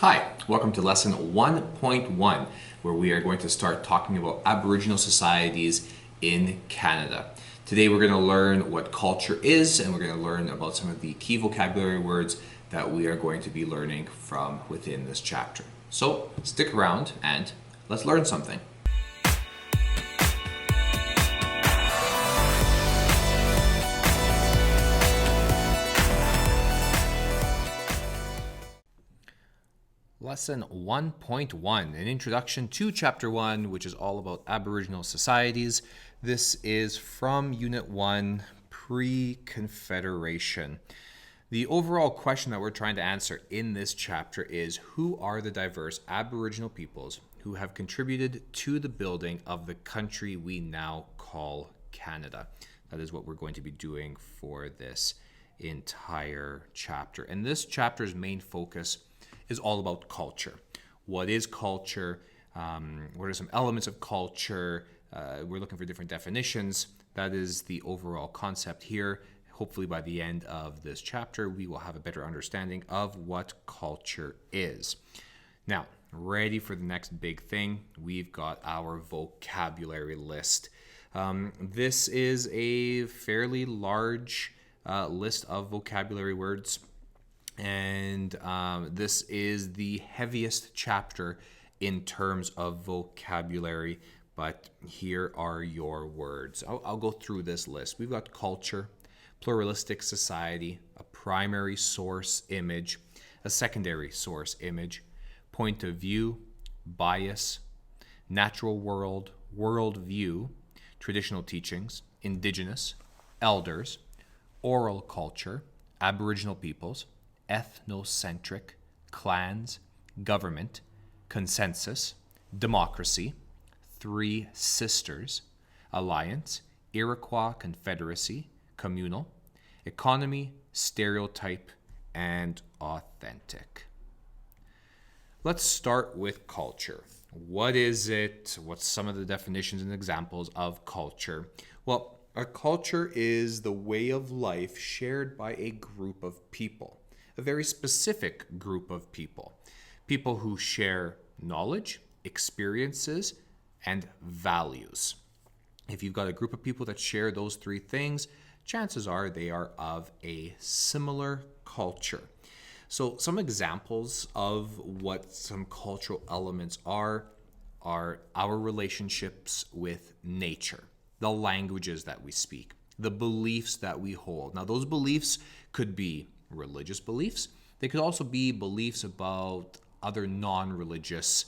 Hi, welcome to lesson 1.1, where we are going to start talking about Aboriginal societies in Canada. Today we're going to learn what culture is, and we're going to learn about some of the key vocabulary words that we are going to be learning from within this chapter. So stick around and let's learn something. Lesson 1.1, an introduction to Chapter 1, which is all about Aboriginal societies. This is from Unit 1, Pre-Confederation. The overall question that we're trying to answer in this chapter is, who are the diverse Aboriginal peoples who have contributed to the building of the country we now call Canada? That is what we're going to be doing for this entire chapter. And this chapter's main focus is all about culture. What is culture? What are some elements of culture? We're looking for different definitions. That is the overall concept here. Hopefully by the end of this chapter, we will have a better understanding of what culture is. Now, ready for the next big thing. We've got our vocabulary list. This is a fairly large list of vocabulary words. And this is the heaviest chapter in terms of vocabulary, but here are your words. I'll go through this list. We've got culture, pluralistic society, a primary source image, a secondary source image, point of view, bias, natural world, worldview, traditional teachings, indigenous, elders, oral culture, Aboriginal peoples, ethnocentric, clans, government, consensus, democracy, three sisters, alliance, Iroquois confederacy, communal, economy, stereotype, and authentic. Let's start with culture. What is it? What's some of the definitions and examples of culture? Well, a culture is the way of life shared by a group of people. A very specific group of people. People who share knowledge, experiences, and values. If you've got a group of people that share those three things, chances are they are of a similar culture. So some examples of what some cultural elements are our relationships with nature, the languages that we speak, the beliefs that we hold. Now, those beliefs could be religious beliefs. They could also be beliefs about other non-religious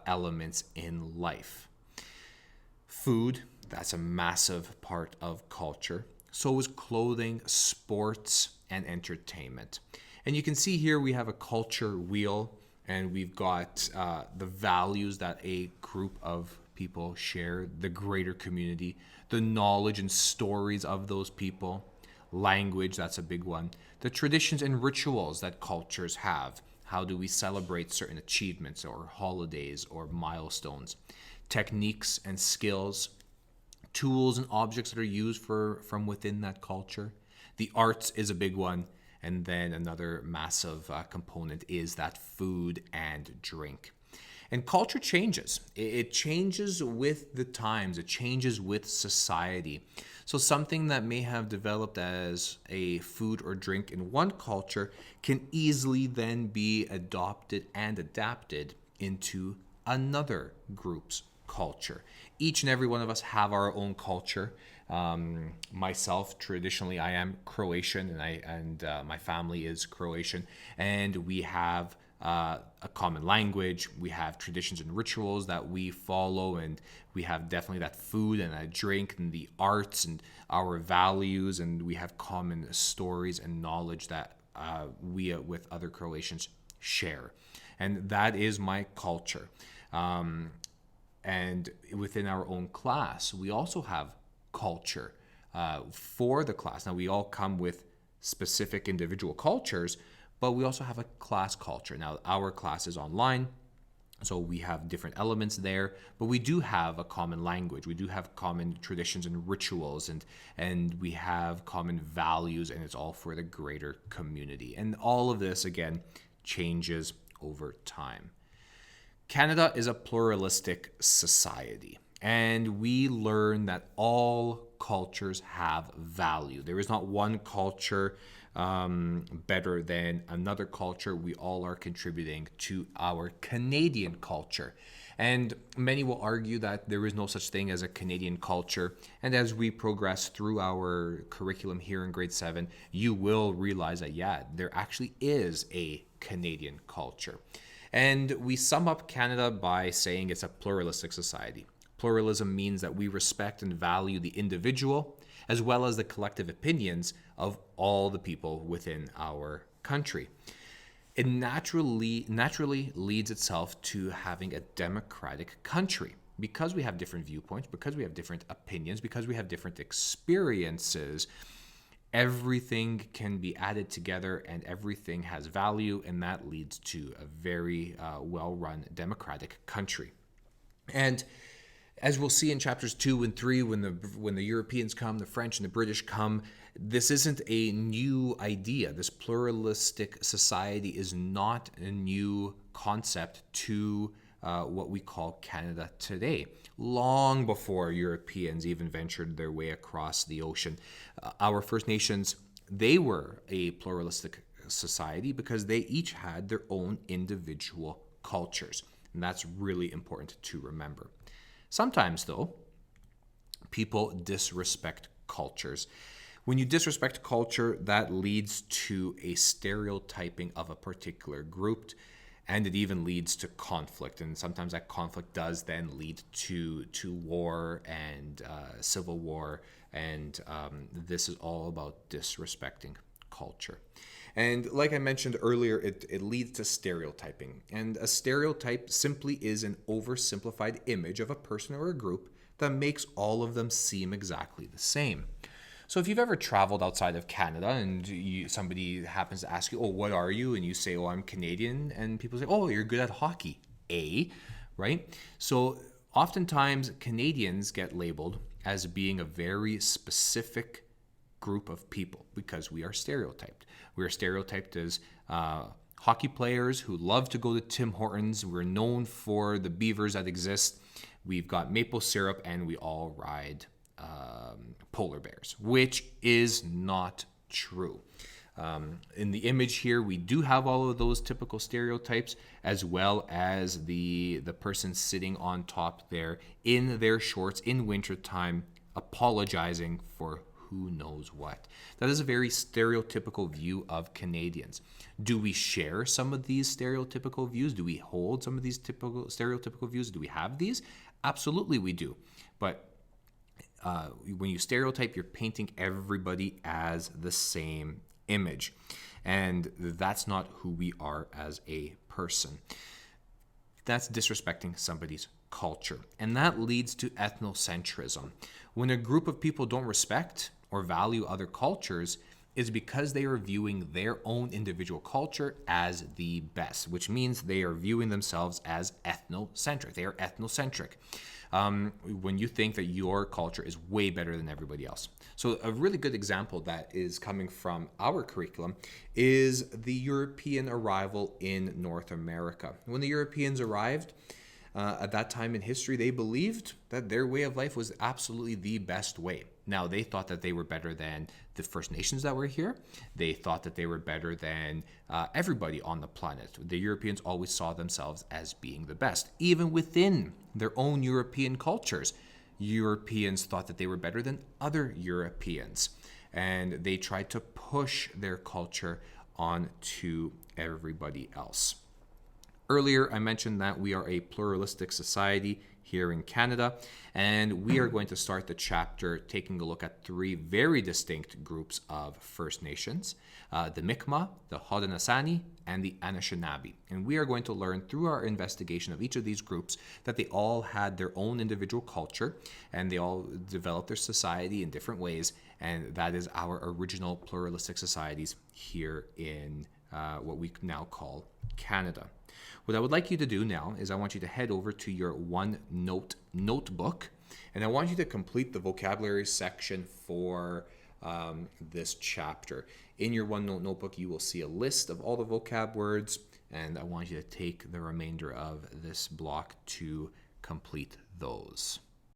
elements in life. Food, that's a massive part of culture. So is clothing, sports, and entertainment. And you can see here we have a culture wheel, and we've got the values that a group of people share, the greater community, the knowledge and stories of those people. Language, that's a big one. The traditions and rituals that cultures have. How do we celebrate certain achievements or holidays or milestones? Techniques and skills, tools and objects that are used from within that culture. The arts is a big one. And then another massive component is that food and drink. And culture changes. It changes with the times. It changes with society. So something that may have developed as a food or drink in one culture can easily then be adopted and adapted into another group's culture. Each and every one of us have our own culture. Myself, traditionally, I am Croatian, and my family is Croatian, and we have a common language. We have traditions and rituals that we follow, and we have definitely that food and that drink and the arts and our values, and we have common stories and knowledge that we with other Croatians share. And that is my culture. And within our own class, we also have culture for the class. Now, we all come with specific individual cultures, but we also have a class culture. Now, our class is online, so we have different elements there, but we do have a common language. We do have common traditions and rituals, and we have common values, and it's all for the greater community. And all of this, again, changes over time. Canada is a pluralistic society, and we learn that all cultures have value. There is not one culture better than another culture. We all are contributing to our Canadian culture. And many will argue that there is no such thing as a Canadian culture. And as we progress through our curriculum here in grade 7, you will realize that, yeah, there actually is a Canadian culture. And we sum up Canada by saying it's a pluralistic society. Pluralism means that we respect and value the individual as well as the collective opinions of all the people within our country. It naturally leads itself to having a democratic country. Because we have different viewpoints, because we have different opinions, because we have different experiences, everything can be added together and everything has value, and that leads to a very well-run democratic country. And as we'll see in chapters 2 and 3, when the Europeans come, the French and the British come, this isn't a new idea. This pluralistic society is not a new concept to what we call Canada today. Long before Europeans even ventured their way across the ocean, our First Nations, they were a pluralistic society because they each had their own individual cultures. And that's really important to remember. Sometimes, though, people disrespect cultures. When you disrespect culture, that leads to a stereotyping of a particular group, and it even leads to conflict. And sometimes that conflict does then lead to war and civil war, and this is all about disrespecting culture. And like I mentioned earlier, it leads to stereotyping. And a stereotype simply is an oversimplified image of a person or a group that makes all of them seem exactly the same. So if you've ever traveled outside of Canada and somebody happens to ask you, oh, what are you? And you say, oh, I'm Canadian. And people say, oh, you're good at hockey. Right? So oftentimes Canadians get labeled as being a very specific group of people because we are stereotyped. We are stereotyped as hockey players who love to go to Tim Hortons. We're known for the beavers that exist. We've got maple syrup, and we all ride polar bears, which is not true. In the image here, we do have all of those typical stereotypes, as well as the person sitting on top there in their shorts in wintertime, apologizing for who knows what. That is a very stereotypical view of Canadians. Do we share some of these stereotypical views? Do we hold some of these stereotypical views? Do we have these? Absolutely we do. But when you stereotype, you're painting everybody as the same image. And that's not who we are as a person. That's disrespecting somebody's culture. And that leads to ethnocentrism. When a group of people don't respect or value other cultures, is because they are viewing their own individual culture as the best, which means they are viewing themselves as ethnocentric. They are ethnocentric. When you think that your culture is way better than everybody else. So a really good example that is coming from our curriculum is the European arrival in North America. When the Europeans arrived, at that time in history, they believed that their way of life was absolutely the best way. Now, they thought that they were better than the First Nations that were here. They thought that they were better than everybody on the planet. The Europeans always saw themselves as being the best. Even within their own European cultures, Europeans thought that they were better than other Europeans. And they tried to push their culture onto everybody else. Earlier, I mentioned that we are a pluralistic society here in Canada, and we are going to start the chapter taking a look at three very distinct groups of First Nations, the Mi'kmaq, the Haudenosaunee, and the Anishinaabe. And we are going to learn through our investigation of each of these groups that they all had their own individual culture, and they all developed their society in different ways, and that is our original pluralistic societies here in what we now call Canada. What I would like you to do now is I want you to head over to your OneNote notebook, and I want you to complete the vocabulary section for this chapter. In your OneNote notebook, you will see a list of all the vocab words. And I want you to take the remainder of this block to complete those.